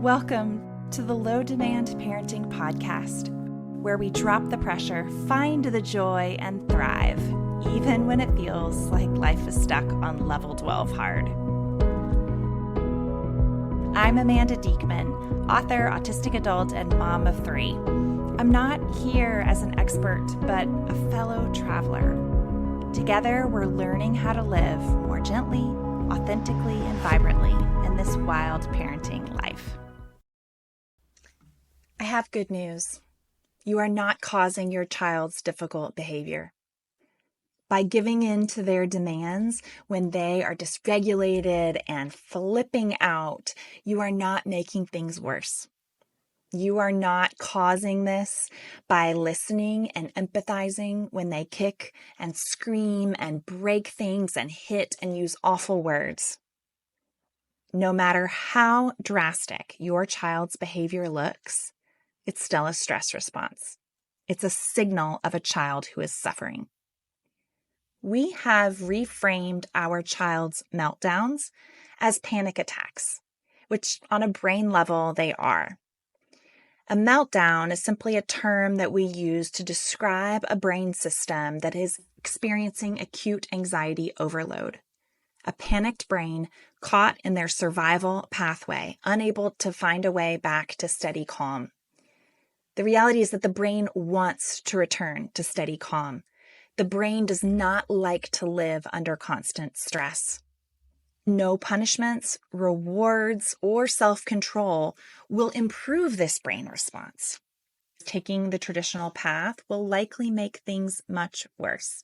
Welcome to the Low Demand Parenting Podcast, where we drop the pressure, find the joy, and thrive, even when it feels like life is stuck on level 12 hard. I'm Amanda Diekman, author, autistic adult, and mom of 3. I'm not here as an expert, but a fellow traveler. Together, we're learning how to live more gently, authentically, and vibrantly in this wild parenting life. I have good news. You are not causing your child's difficult behavior. By giving in to their demands when they are dysregulated and flipping out, you are not making things worse. You are not causing this by listening and empathizing when they kick and scream and break things and hit and use awful words. No matter how drastic your child's behavior looks, it's still a stress response. It's a signal of a child who is suffering. We have reframed our child's meltdowns as panic attacks, which on a brain level they are. A meltdown is simply a term that we use to describe a brain system that is experiencing acute anxiety overload. A panicked brain caught in their survival pathway, unable to find a way back to steady calm. The reality is that the brain wants to return to steady calm. The brain does not like to live under constant stress. No punishments, rewards, or self-control will improve this brain response. Taking the traditional path will likely make things much worse.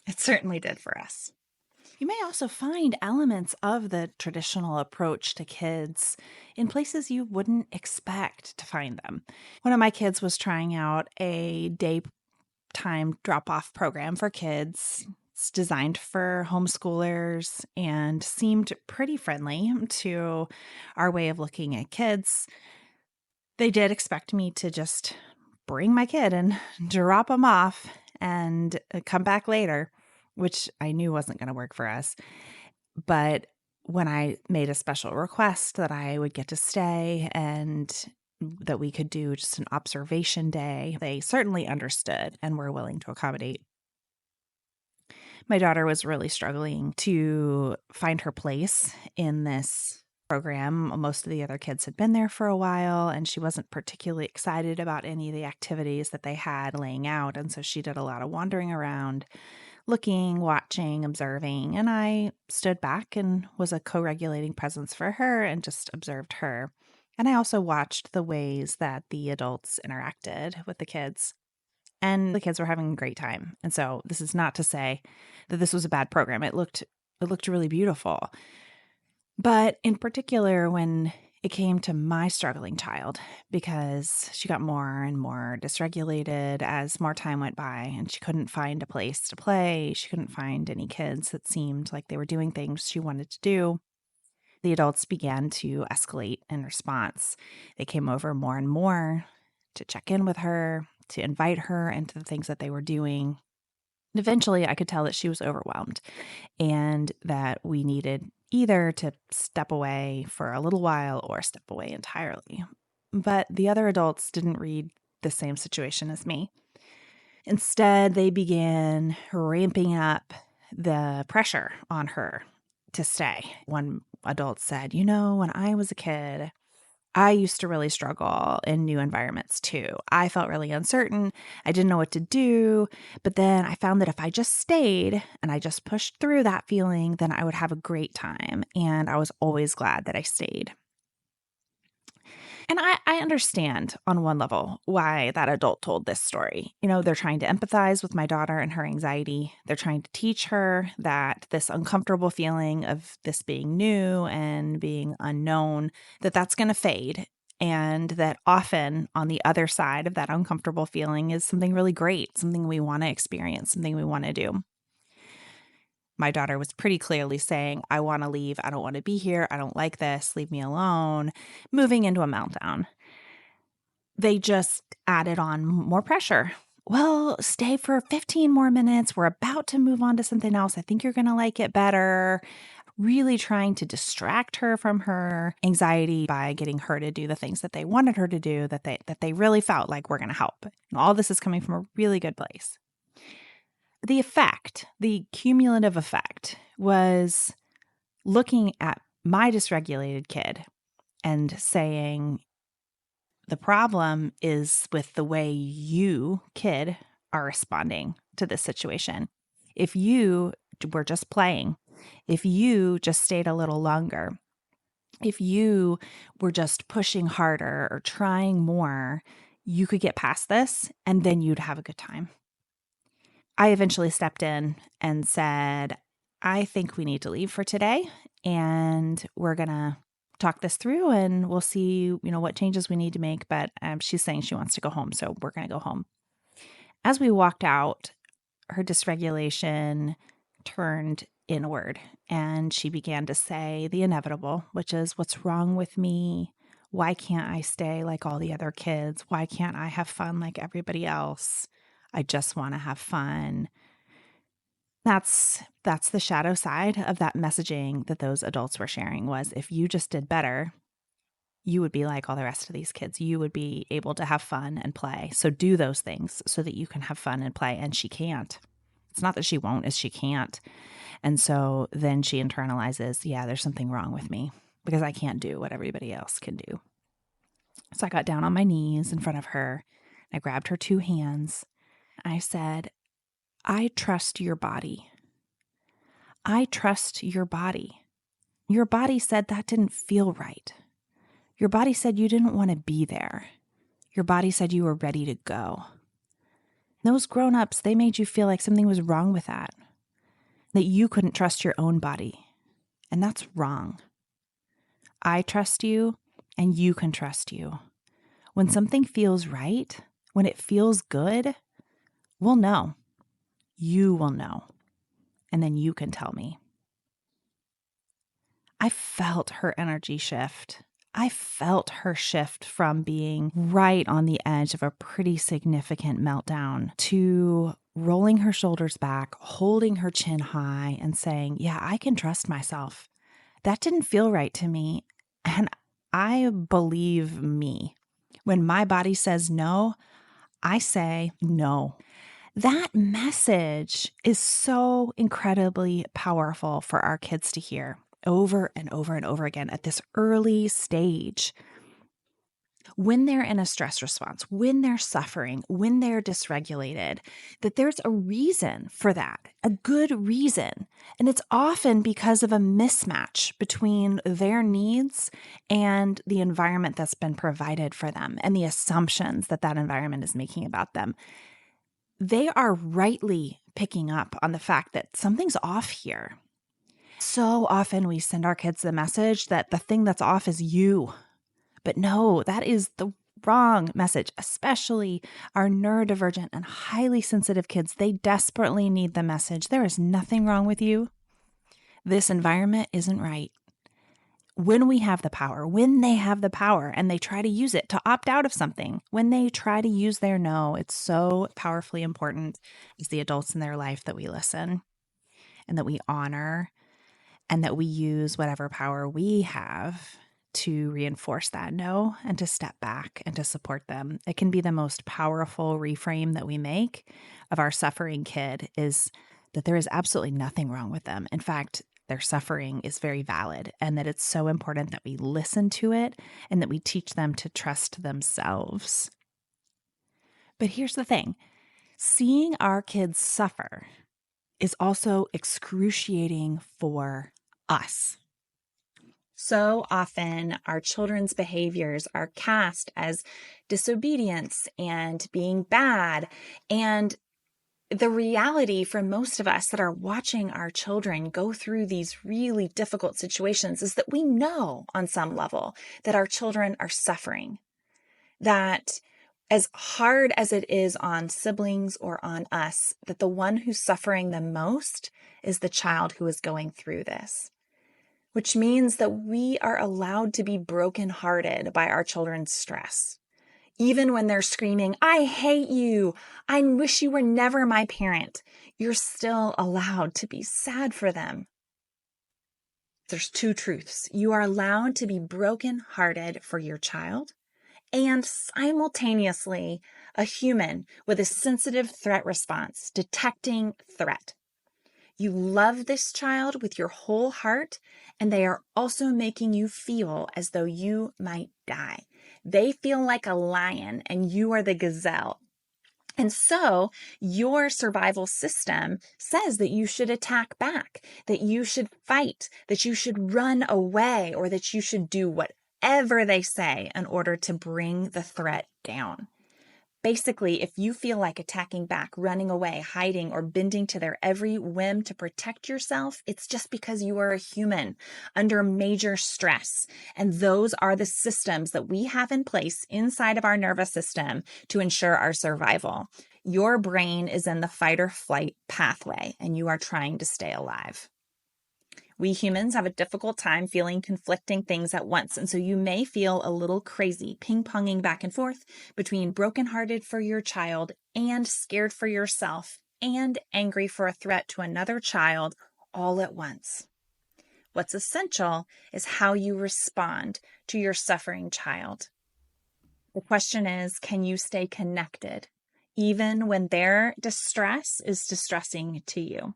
It certainly did for us. You may also find elements of the traditional approach to kids in places you wouldn't expect to find them. One of my kids was trying out a daytime drop-off program for kids. It's designed for homeschoolers and seemed pretty friendly to our way of looking at kids. They did expect me to just bring my kid and drop him off and come back later, which I knew wasn't going to work for us. But when I made a special request that I would get to stay and that we could do just an observation day, they certainly understood and were willing to accommodate. My daughter was really struggling to find her place in this program. Most of the other kids had been there for a while, and she wasn't particularly excited about any of the activities that they had laying out. And so she did a lot of wandering around, looking, watching, observing, and I stood back and was a co-regulating presence for her and just observed her. And I also watched the ways that the adults interacted with the kids. And the kids were having a great time. And so this is not to say that this was a bad program. It looked really beautiful. But in particular, when it came to my struggling child, because she got more and more dysregulated as more time went by, and she couldn't find a place to play. She couldn't find any kids that seemed like they were doing things she wanted to do. The adults began to escalate in response. They came over more and more to check in with her, to invite her into the things that they were doing. And eventually, I could tell that she was overwhelmed and that we needed either to step away for a little while or step away entirely. But the other adults didn't read the same situation as me. Instead, they began ramping up the pressure on her to stay. One adult said, when I was a kid, I used to really struggle in new environments too. I felt really uncertain. I didn't know what to do. But then I found that if I just stayed and I just pushed through that feeling, then I would have a great time. And I was always glad that I stayed. And I understand on one level why that adult told this story. They're trying to empathize with my daughter and her anxiety. They're trying to teach her that this uncomfortable feeling of this being new and being unknown, that's going to fade. And that often on the other side of that uncomfortable feeling is something really great, something we want to experience, something we want to do. My daughter was pretty clearly saying, I want to leave. I don't want to be here. I don't like this. Leave me alone. Moving into a meltdown. They just added on more pressure. Well, stay for 15 more minutes. We're about to move on to something else. I think you're going to like it better. really trying to distract her from her anxiety by getting her to do the things that they wanted her to do, that they really felt like we're going to help. And all this is coming from a really good place. The effect, the cumulative effect, was looking at my dysregulated kid and saying, the problem is with the way you, kid, are responding to this situation. If you were just playing, if you just stayed a little longer, if you were just pushing harder or trying more, you could get past this and then you'd have a good time. I eventually stepped in and said, I think we need to leave for today and we're going to talk this through and we'll see, what changes we need to make. But she's saying she wants to go home, so we're going to go home. As we walked out, her dysregulation turned inward and she began to say the inevitable, which is, what's wrong with me? Why can't I stay like all the other kids? Why can't I have fun like everybody else? I just want to have fun. That's the shadow side of that messaging that those adults were sharing, was if you just did better, you would be like all the rest of these kids. You would be able to have fun and play. So do those things so that you can have fun and play. And she can't. It's not that she won't, it's she can't. And so then she internalizes, yeah, there's something wrong with me because I can't do what everybody else can do. So I got down on my knees in front of her. I grabbed her 2 hands. I said, I trust your body. I trust your body. Your body said that didn't feel right. Your body said you didn't want to be there. Your body said you were ready to go. Those grown-ups, they made you feel like something was wrong with that you couldn't trust your own body. And that's wrong. I trust you, and you can trust you. When something feels right, when it feels good, we'll know. You will know. And then you can tell me. I felt her energy shift. I felt her shift from being right on the edge of a pretty significant meltdown to rolling her shoulders back, holding her chin high, and saying, yeah, I can trust myself. That didn't feel right to me. And I believe me. When my body says no, I say no. That message is so incredibly powerful for our kids to hear over and over and over again at this early stage. When they're in a stress response, when they're suffering, when they're dysregulated, that there's a reason for that, a good reason. And it's often because of a mismatch between their needs and the environment that's been provided for them and the assumptions that that environment is making about them. They are rightly picking up on the fact that something's off here. So often we send our kids the message that the thing that's off is you. But no, that is the wrong message, especially our neurodivergent and highly sensitive kids. They desperately need the message. There is nothing wrong with you. This environment isn't right. When we have the power, when they have the power and they try to use it to opt out of something, when they try to use their no, it's so powerfully important as the adults in their life that we listen and that we honor and that we use whatever power we have to reinforce that no and to step back and to support them. It can be the most powerful reframe that we make of our suffering kid, is that there is absolutely nothing wrong with them. In fact, their suffering is very valid, and that it's so important that we listen to it and that we teach them to trust themselves. But here's the thing. Seeing our kids suffer is also excruciating for us. So often our children's behaviors are cast as disobedience and being bad. And the reality for most of us that are watching our children go through these really difficult situations is that we know on some level that our children are suffering. That as hard as it is on siblings or on us, that the one who's suffering the most is the child who is going through this. Which means that we are allowed to be brokenhearted by our children's stress. Even when they're screaming, I hate you, I wish you were never my parent, you're still allowed to be sad for them. There's two truths. You are allowed to be brokenhearted for your child and simultaneously a human with a sensitive threat response, detecting threat. You love this child with your whole heart, and they are also making you feel as though you might die. They feel like a lion and you are the gazelle. And so your survival system says that you should attack back, that you should fight, that you should run away, or that you should do whatever they say in order to bring the threat down. Basically, if you feel like attacking back, running away, hiding, or bending to their every whim to protect yourself, it's just because you are a human under major stress. And those are the systems that we have in place inside of our nervous system to ensure our survival. Your brain is in the fight or flight pathway, and you are trying to stay alive. We humans have a difficult time feeling conflicting things at once, and so you may feel a little crazy, ping-ponging back and forth between brokenhearted for your child and scared for yourself and angry for a threat to another child all at once. What's essential is how you respond to your suffering child. The question is, can you stay connected even when their distress is distressing to you?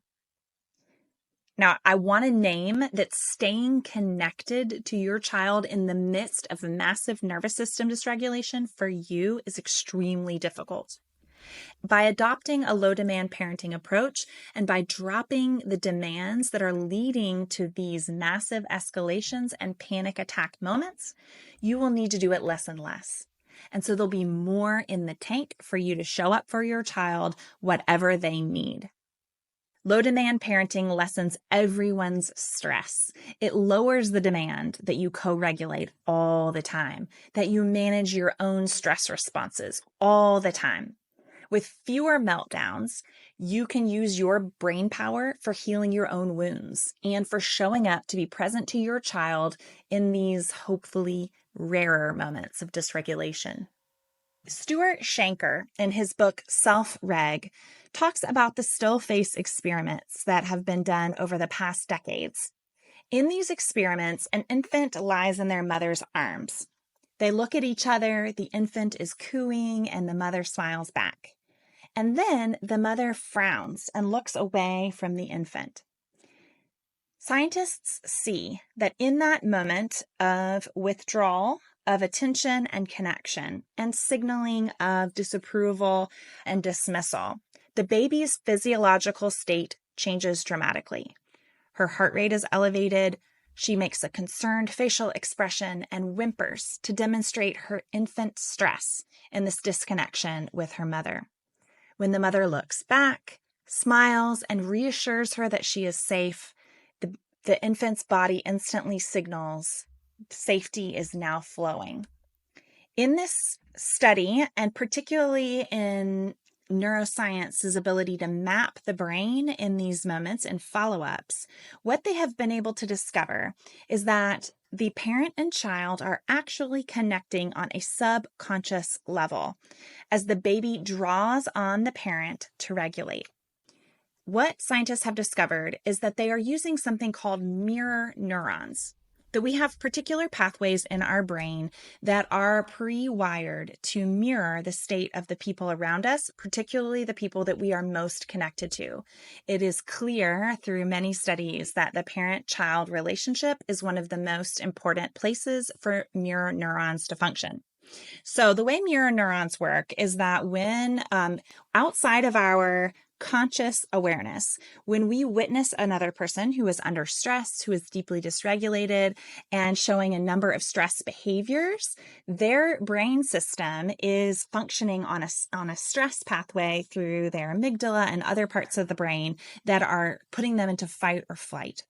Now, I want to name that staying connected to your child in the midst of massive nervous system dysregulation for you is extremely difficult. By adopting a low-demand parenting approach and by dropping the demands that are leading to these massive escalations and panic attack moments, you will need to do it less and less. And so there'll be more in the tank for you to show up for your child, whatever they need. Low-demand parenting lessens everyone's stress. It lowers the demand that you co-regulate all the time, that you manage your own stress responses all the time. With fewer meltdowns, you can use your brain power for healing your own wounds and for showing up to be present to your child in these hopefully rarer moments of dysregulation. Stuart Shanker, in his book Self-Reg, talks about the still face experiments that have been done over the past decades. In these experiments, an infant lies in their mother's arms. They look at each other, the infant is cooing, and the mother smiles back. And then the mother frowns and looks away from the infant. Scientists see that in that moment of withdrawal, of attention and connection, and signaling of disapproval and dismissal, the baby's physiological state changes dramatically. Her heart rate is elevated. She makes a concerned facial expression and whimpers to demonstrate her infant stress in this disconnection with her mother. When the mother looks back, smiles, and reassures her that she is safe, the infant's body instantly signals safety is now flowing. In this study, and particularly in neuroscience's ability to map the brain in these moments and follow-ups, what they have been able to discover is that the parent and child are actually connecting on a subconscious level as the baby draws on the parent to regulate. What scientists have discovered is that they are using something called mirror neurons, that we have particular pathways in our brain that are pre-wired to mirror the state of the people around us, particularly the people that we are most connected to. It is clear through many studies that the parent-child relationship is one of the most important places for mirror neurons to function. So the way mirror neurons work is that when outside of our conscious awareness, when we witness another person who is under stress, who is deeply dysregulated and showing a number of stress behaviors, their brain system is functioning on a stress pathway through their amygdala and other parts of the brain that are putting them into fight or flight.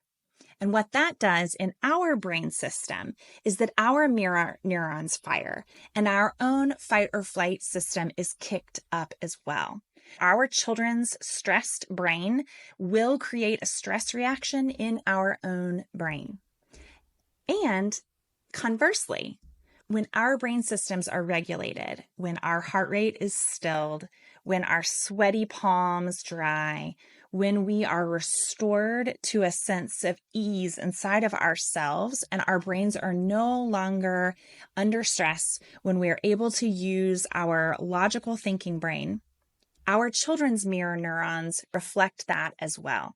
And what that does in our brain system is that our mirror neurons fire and our own fight or flight system is kicked up as well. Our children's stressed brain will create a stress reaction in our own brain. And conversely, when our brain systems are regulated, when our heart rate is stilled, when our sweaty palms dry, when we are restored to a sense of ease inside of ourselves and our brains are no longer under stress, when we are able to use our logical thinking brain, our children's mirror neurons reflect that as well.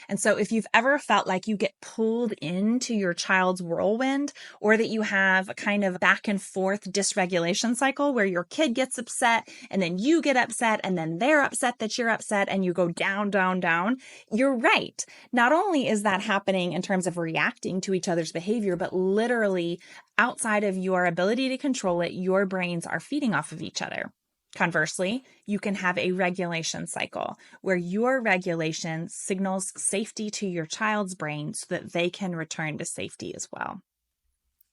And so if you've ever felt like you get pulled into your child's whirlwind, or that you have a kind of back and forth dysregulation cycle where your kid gets upset and then you get upset and then they're upset that you're upset and you go down, down, down, you're right. Not only is that happening in terms of reacting to each other's behavior, but literally outside of your ability to control it, your brains are feeding off of each other. Conversely, you can have a regulation cycle where your regulation signals safety to your child's brain so that they can return to safety as well.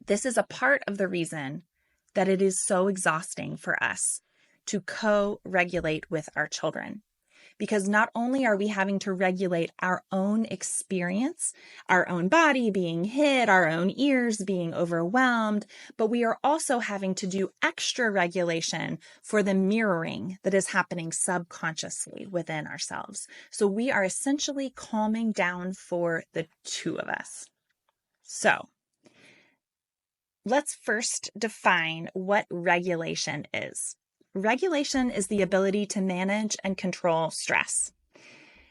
This is a part of the reason that it is so exhausting for us to co-regulate with our children. Because not only are we having to regulate our own experience, our own body being hit, our own ears being overwhelmed, but we are also having to do extra regulation for the mirroring that is happening subconsciously within ourselves. So we are essentially calming down for the two of us. So let's first define what regulation is. Regulation is the ability to manage and control stress.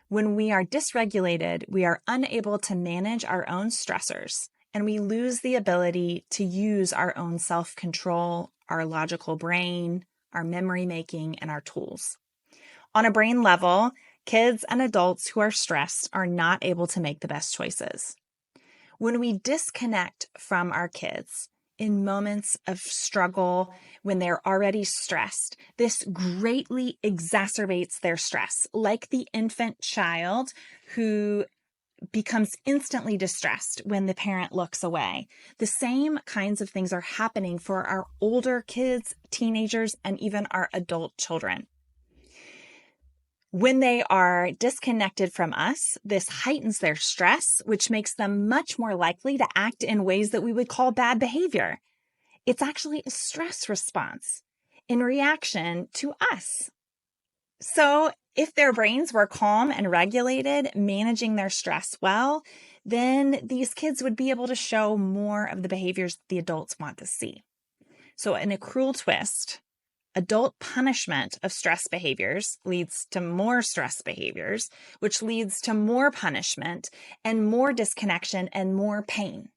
When we are dysregulated, we are unable to manage our own stressors, and we lose the ability to use our own self-control, our logical brain, our memory making, and our tools. On a brain level, kids and adults who are stressed are not able to make the best choices. When we disconnect from our kids, in moments of struggle, when they're already stressed, this greatly exacerbates their stress, like the infant child who becomes instantly distressed when the parent looks away. The same kinds of things are happening for our older kids, teenagers, and even our adult children. When they are disconnected from us, this heightens their stress, which makes them much more likely to act in ways that we would call bad behavior. It's actually a stress response in reaction to us. So if their brains were calm and regulated, managing their stress well, then these kids would be able to show more of the behaviors the adults want to see. So in a cruel twist, adult punishment of stress behaviors leads to more stress behaviors, which leads to more punishment and more disconnection and more pain.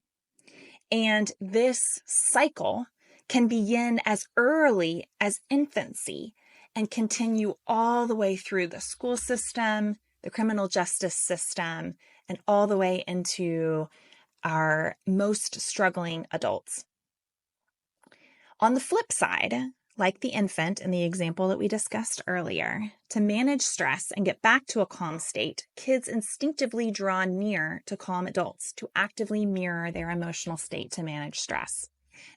And this cycle can begin as early as infancy and continue all the way through the school system, the criminal justice system, and all the way into our most struggling adults. On the flip side, like the infant in the example that we discussed earlier, to manage stress and get back to a calm state, kids instinctively draw near to calm adults to actively mirror their emotional state to manage stress.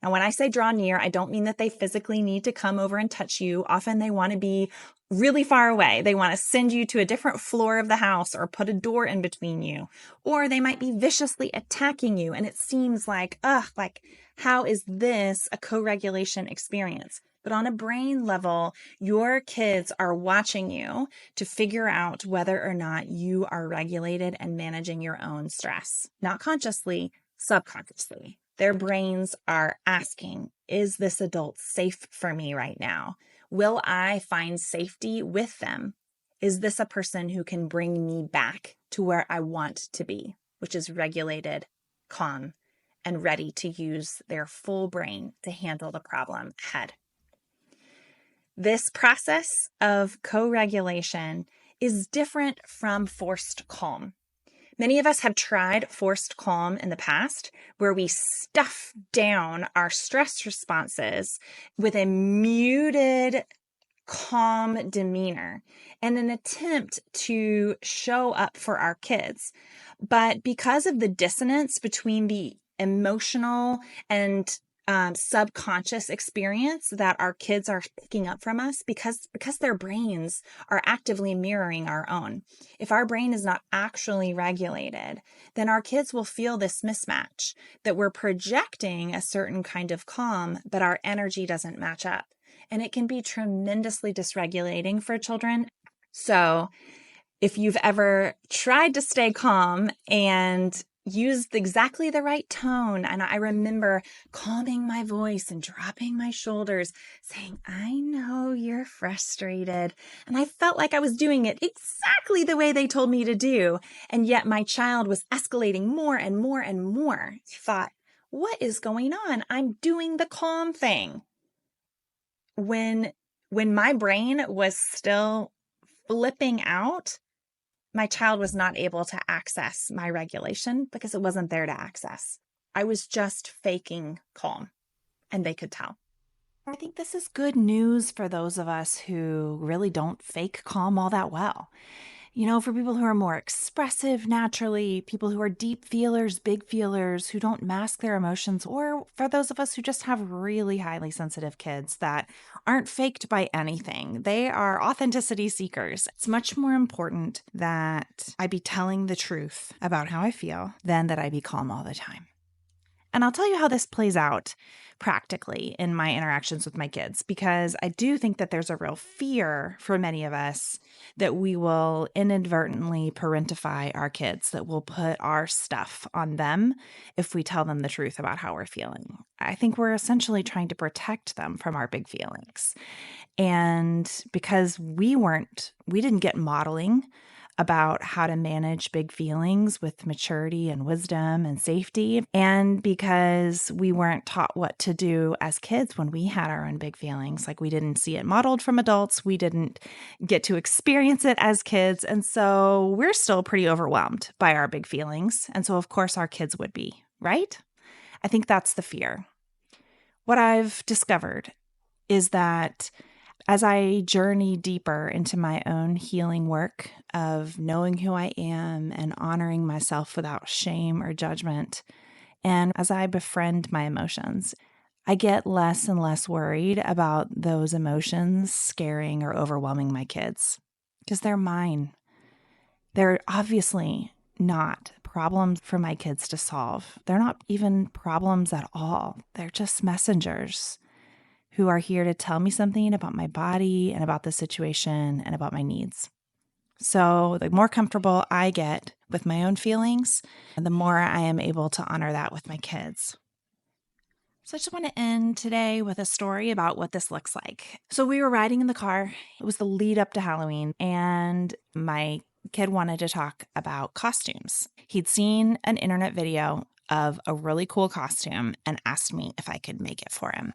Now, when I say draw near, I don't mean that they physically need to come over and touch you. Often they want to be really far away. They want to send you to a different floor of the house or put a door in between you. Or they might be viciously attacking you. And it seems like, how is this a co-regulation experience? But on a brain level, your kids are watching you to figure out whether or not you are regulated and managing your own stress. Not consciously, subconsciously. Their brains are asking, is this adult safe for me right now? Will I find safety with them? Is this a person who can bring me back to where I want to be, which is regulated, calm, and ready to use their full brain to handle the problem ahead? This process of co-regulation is different from forced calm. Many of us have tried forced calm in the past, where we stuff down our stress responses with a muted, calm demeanor in an attempt to show up for our kids. But because of the dissonance between the emotional and subconscious experience that our kids are picking up from us, because their brains are actively mirroring our own. If our brain is not actually regulated, then our kids will feel this mismatch, that we're projecting a certain kind of calm, but our energy doesn't match up. And it can be tremendously dysregulating for children. So If you've ever tried to stay calm and used exactly the right tone, and I remember calming my voice and dropping my shoulders, saying, I know you're frustrated. And I felt like I was doing it exactly the way they told me to do. And yet my child was escalating more and more and more. I thought, what is going on? I'm doing the calm thing. When my brain was still flipping out, my child was not able to access my regulation because it wasn't there to access. I was just faking calm, and they could tell. I think this is good news for those of us who really don't fake calm all that well. You know, for people who are more expressive naturally, people who are deep feelers, big feelers, who don't mask their emotions, or for those of us who just have really highly sensitive kids that aren't faked by anything. They are authenticity seekers. It's much more important that I be telling the truth about how I feel than that I be calm all the time. And I'll tell you how this plays out practically in my interactions with my kids, because I do think that there's a real fear for many of us that we will inadvertently parentify our kids, that we'll put our stuff on them if we tell them the truth about how we're feeling. I think we're essentially trying to protect them from our big feelings. And because we didn't get modeling about how to manage big feelings with maturity and wisdom and safety. And because we weren't taught what to do as kids when we had our own big feelings, like we didn't see it modeled from adults, we didn't get to experience it as kids. And so we're still pretty overwhelmed by our big feelings. And so, of course, our kids would be, right? I think that's the fear. What I've discovered is that as I journey deeper into my own healing work of knowing who I am and honoring myself without shame or judgment, and as I befriend my emotions, I get less and less worried about those emotions scaring or overwhelming my kids because they're mine. They're obviously not problems for my kids to solve. They're not even problems at all. They're just messengers who are here to tell me something about my body and about the situation and about my needs. So the more comfortable I get with my own feelings, the more I am able to honor that with my kids. So I just want to end today with a story about what this looks like. So we were riding in the car. It was the lead up to Halloween, and my kid wanted to talk about costumes. He'd seen an internet video of a really cool costume and asked me if I could make it for him.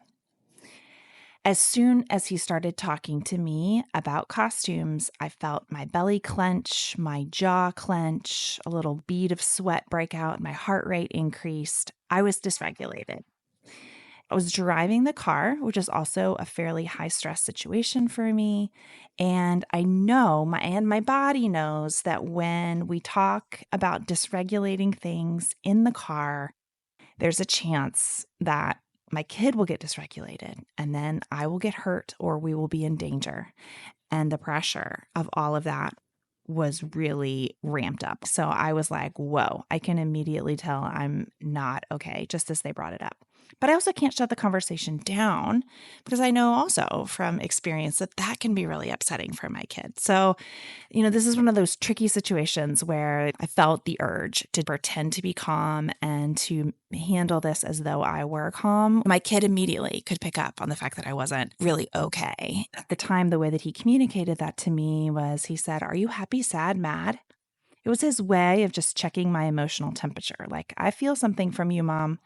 As soon as he started talking to me about costumes, I felt my belly clench, my jaw clench, a little bead of sweat break out, my heart rate increased. I was dysregulated. I was driving the car, which is also a fairly high stress situation for me. And I know my body knows that when we talk about dysregulating things in the car, there's a chance that my kid will get dysregulated and then I will get hurt or we will be in danger. And the pressure of all of that was really ramped up. So I was like, whoa, I can immediately tell I'm not okay, just as they brought it up. But I also can't shut the conversation down because I know also from experience that that can be really upsetting for my kid. So, this is one of those tricky situations where I felt the urge to pretend to be calm and to handle this as though I were calm. My kid immediately could pick up on the fact that I wasn't really okay. At the time, the way that he communicated that to me was he said, "Are you happy, sad, mad?" It was his way of just checking my emotional temperature. Like, I feel something from you, Mom,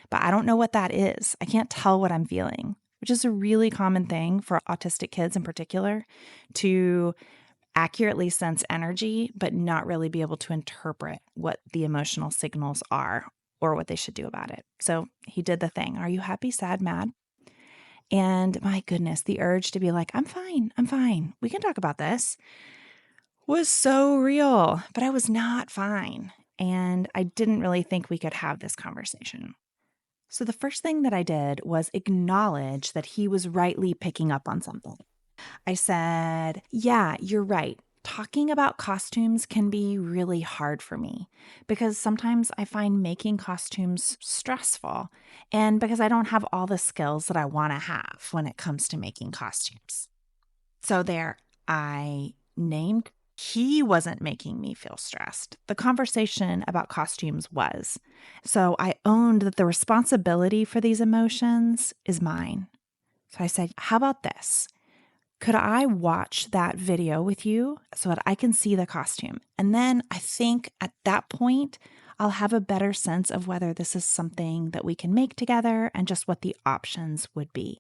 but I don't know what that is. I can't tell what I'm feeling, which is a really common thing for autistic kids in particular, to accurately sense energy, but not really be able to interpret what the emotional signals are or what they should do about it. So he did the thing. Are you happy, sad, mad? And my goodness, the urge to be like, I'm fine. We can talk about this was so real, but I was not fine. And I didn't really think we could have this conversation. So the first thing that I did was acknowledge that he was rightly picking up on something. I said, yeah, you're right. Talking about costumes can be really hard for me because sometimes I find making costumes stressful and because I don't have all the skills that I want to have when it comes to making costumes. So there, I named He wasn't making me feel stressed. The conversation about costumes was. So I owned that the responsibility for these emotions is mine. So I said, how about this? Could I watch that video with you so that I can see the costume? And then I think at that point, I'll have a better sense of whether this is something that we can make together and just what the options would be.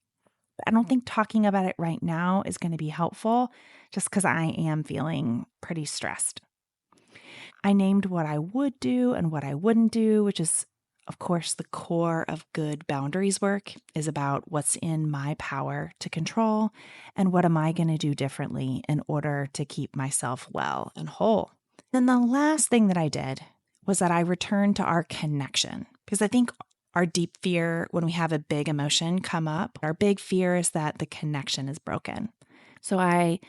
I don't think talking about it right now is going to be helpful just because I am feeling pretty stressed. I named what I would do and what I wouldn't do, which is, of course, the core of good boundaries work is about what's in my power to control and what am I going to do differently in order to keep myself well and whole. Then the last thing that I did was that I returned to our connection because I think our deep fear when we have a big emotion come up, our big fear is that the connection is broken. So I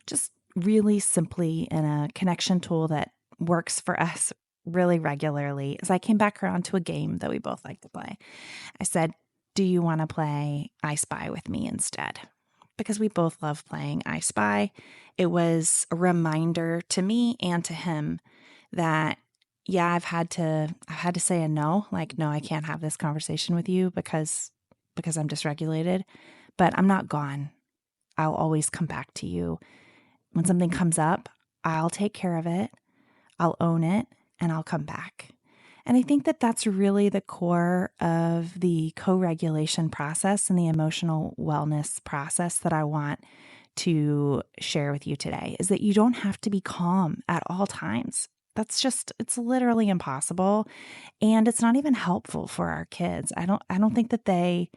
just really simply in a connection tool that works for us really regularly as I came back around to a game that we both like to play. I said, do you want to play I Spy with me instead? Because we both love playing I Spy. It was a reminder to me and to him that yeah, I've had to say a no, like, no, I can't have this conversation with you because I'm dysregulated, but I'm not gone. I'll always come back to you. When something comes up, I'll take care of it. I'll own it and I'll come back. And I think that that's really the core of the co-regulation process and the emotional wellness process that I want to share with you today is that you don't have to be calm at all times. It's literally impossible. And it's not even helpful for our kids. I don't think that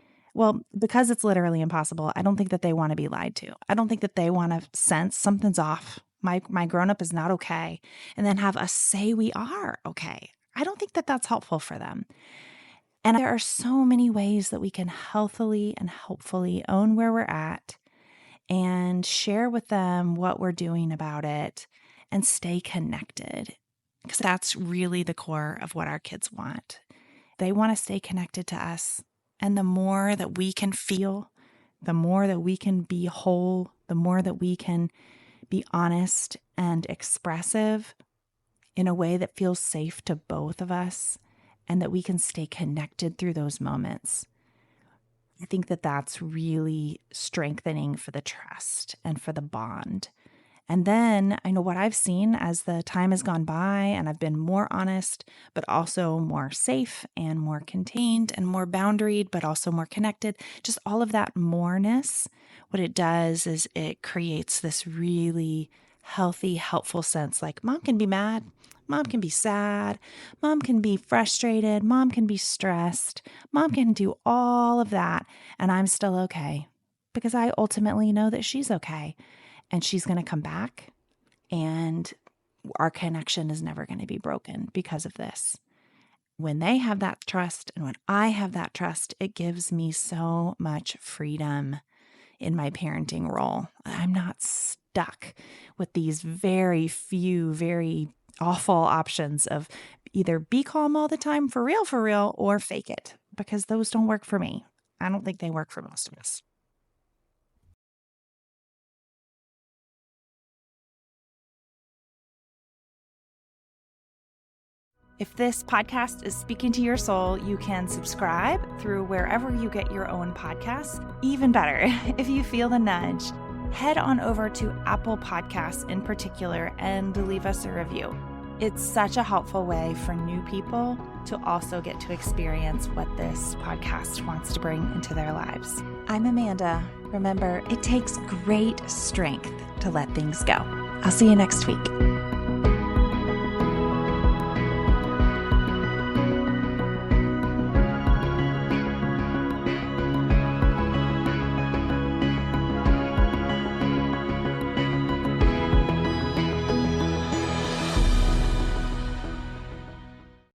because it's literally impossible, I don't think that they want to be lied to. I don't think that they want to sense something's off. My grown-up is not okay. And then have us say we are okay. I don't think that that's helpful for them. And there are so many ways that we can healthily and helpfully own where we're at and share with them what we're doing about it and stay connected. Because that's really the core of what our kids want. They want to stay connected to us. And the more that we can feel, the more that we can be whole, the more that we can be honest and expressive in a way that feels safe to both of us and that we can stay connected through those moments. I think that that's really strengthening for the trust and for the bond. And then I know what I've seen as the time has gone by and I've been more honest, but also more safe and more contained and more boundaried, but also more connected. Just all of that moreness, what it does is it creates this really healthy, helpful sense like mom can be mad, mom can be sad, mom can be frustrated, mom can be stressed, mom can do all of that, and I'm still okay because I ultimately know that she's okay. And she's going to come back and our connection is never going to be broken because of this. When they have that trust and when I have that trust, it gives me so much freedom in my parenting role. I'm not stuck with these very few, very awful options of either be calm all the time for real, or fake it because those don't work for me. I don't think they work for most of us. If this podcast is speaking to your soul, you can subscribe through wherever you get your own podcasts. Even better, if you feel the nudge, head on over to Apple Podcasts in particular and leave us a review. It's such a helpful way for new people to also get to experience what this podcast wants to bring into their lives. I'm Amanda. Remember, it takes great strength to let things go. I'll see you next week.